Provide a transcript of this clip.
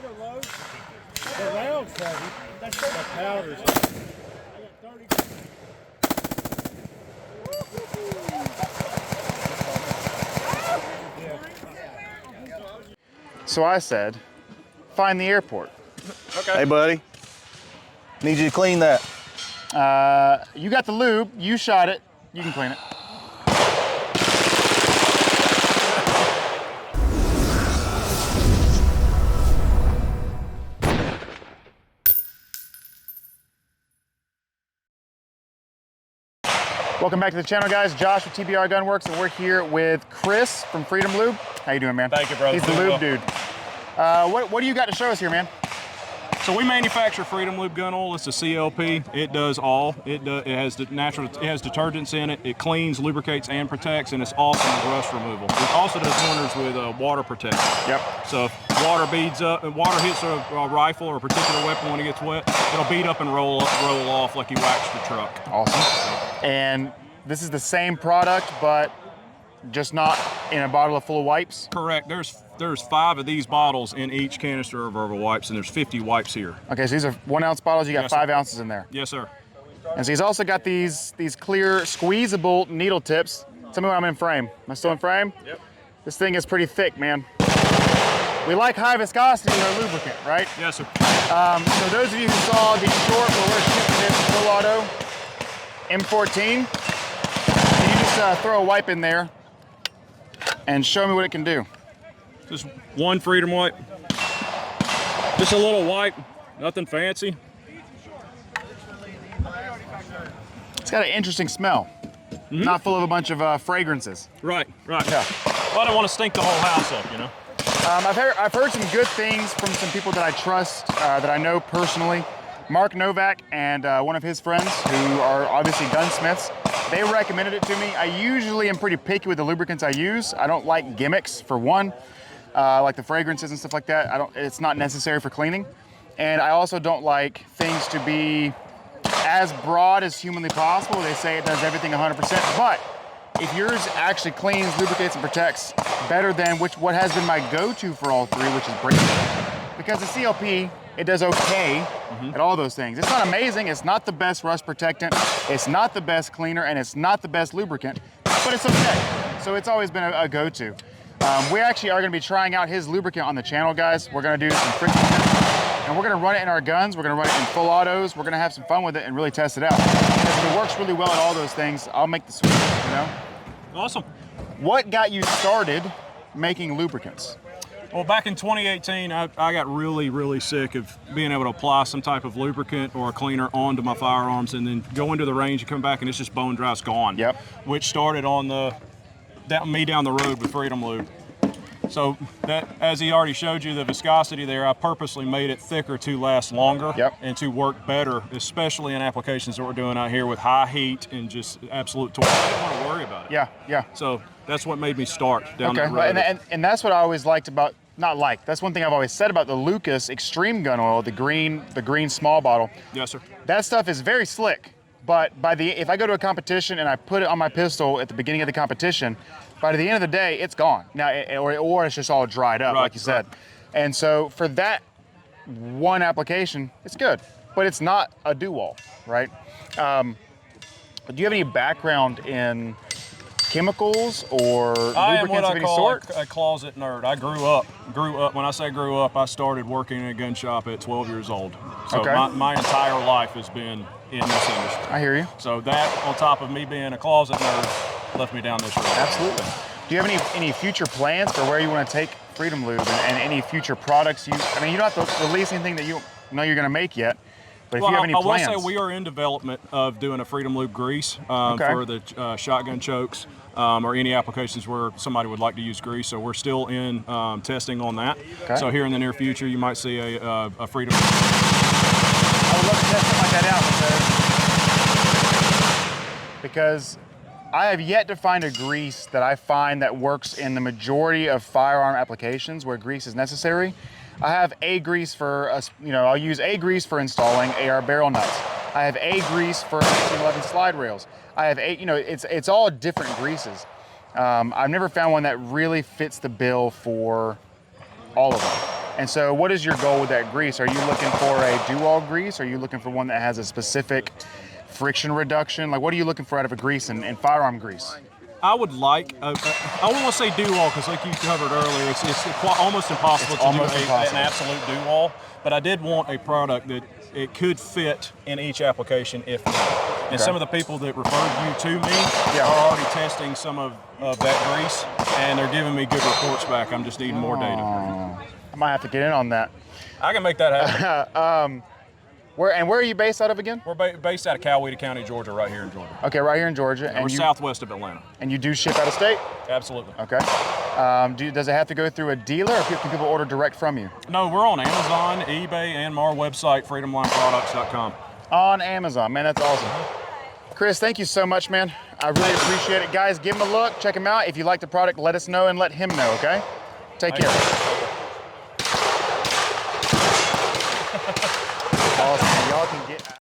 The round's heavy. That's the powder's heavy. I got 30. So I said, find the airport. Okay. Hey, buddy. Need you to clean that. You got the lube, you shot it, you can clean it. Welcome back to the channel, guys. Josh with TBR Gunworks, and we're here with Chris from Freedom Lube. How you doing, man? Thank you, brother. He's the lube dude. What do you got to show us here, man? So we manufacture Freedom Lube gun oil. It's a CLP. It does all. It has the natural. It has detergents in it. It cleans, lubricates, and protects, and it's awesome with rust removal. It also does wonders with water protection. Yep. So if water beads up, and water hits a rifle or a particular weapon when it gets wet, it'll bead up and roll off like you waxed your truck. Awesome. And this is the same product, but just not in a bottle full of wipes? Correct. There's 5 of these bottles in each canister of our wipes, and there's 50 wipes here. Okay, so these are 1 ounce bottles. You got Yes, 5 sir. ounces in there. Yes, sir. And so he's also got these clear squeezable needle tips. Tell me when I'm in frame. Am I still in frame? Yep. This thing is pretty thick, man. We like high viscosity in our lubricant, right? Yes, sir. So those of you who saw the short where we're shooting this full auto M14, can you just throw a wipe in there and show me what it can do? Just one Freedom wipe. Just a little wipe, nothing fancy. It's got an interesting smell. Not full of a bunch of fragrances. Right, right. Yeah. Well, I don't want to stink the whole house up, you know? I've heard some good things from some people that I trust, that I know personally. Mark Novak and one of his friends who are obviously gunsmiths, they recommended it to me. I usually am pretty picky with the lubricants I use. I don't like gimmicks, for one, like the fragrances and stuff like that. It's not necessary for cleaning. And I also don't like things to be as broad as humanly possible. They say it does everything 100%, but if yours actually cleans, lubricates, and protects better than what has been my go-to for all 3, which is braking, because the CLP, it does okay at all those things. It's not amazing, it's not the best rust protectant, it's not the best cleaner, and it's not the best lubricant, but it's okay. So it's always been a go-to. We actually are gonna be trying out his lubricant on the channel, guys. We're gonna do some friction tests, and we're gonna run it in our guns, we're gonna run it in full autos, we're gonna have some fun with it and really test it out. Because if it works really well at all those things, I'll make the switch, you know? Awesome. What got you started making lubricants? Well, back in 2018, I got really, really sick of being able to apply some type of lubricant or a cleaner onto my firearms and then go into the range and come back and it's just bone dry, it's gone. Yep. Which started on me down the road with Freedom Lube. So that, as he already showed you the viscosity there, I purposely made it thicker to last longer and to work better, especially in applications that we're doing out here with high heat and just absolute torque. I didn't want to worry about it. Yeah, yeah. So that's what made me start down that road. And that's what I always liked about, that's one thing I've always said about the Lucas Extreme Gun Oil, the green small bottle. Yes, sir. That stuff is very slick, but if I go to a competition and I put it on my pistol at the beginning of the competition, by the end of the day, it's gone. Now, or it's just all dried up, like you said. And so for that one application, it's good, but it's not a do-all, right? Do you have any background in chemicals or lubricants of any sort? I am what I call a closet nerd. I grew up, when I say grew up, I started working in a gun shop at 12 years old. So my entire life has been in this industry. I hear you. So that, on top of me being a closet nerd, left me down this road. Absolutely. Do you have any future plans for where you want to take Freedom Lube and any future products you don't have to release anything that you know you're going to make yet, but if you have any plans. I will say we are in development of doing a Freedom Lube grease for the shotgun chokes or any applications where somebody would like to use grease. So we're still in testing on that. Okay. So here in the near future, you might see a Freedom Lube. I would love to test something like that out because I have yet to find a grease that I find that works in the majority of firearm applications where grease is necessary. I have A grease for, I'll use A grease for installing AR barrel nuts. I have A grease for 1911 slide rails. I have A, it's all different greases. I've never found one that really fits the bill for all of them. And so what is your goal with that grease? Are you looking for a do-all grease? Are you looking for one that has a specific friction reduction? Like, what are you looking for out of a grease and firearm grease? I would like, I don't want to say do-all because like you covered earlier, it's almost impossible to do an absolute do-all, but I did want a product that it could fit in each application if needed. And some of the people that referred you to me are already testing some of that grease, and they're giving me good reports back. I'm just needing more data. I might have to get in on that. I can make that happen. Where are you based out of again? We're based out of Coweta County, Georgia, right here in Georgia. Okay, right here in Georgia. And we're southwest of Atlanta. And you do ship out of state? Absolutely. Okay. Does it have to go through a dealer, or can people order direct from you? No, we're on Amazon, eBay, and our website, freedomlineproducts.com. On Amazon, man, that's awesome. Chris, thank you so much, man. I really appreciate it. Guys, give him a look, check him out. If you like the product, let us know and let him know, okay? Take care. Awesome. Y'all can get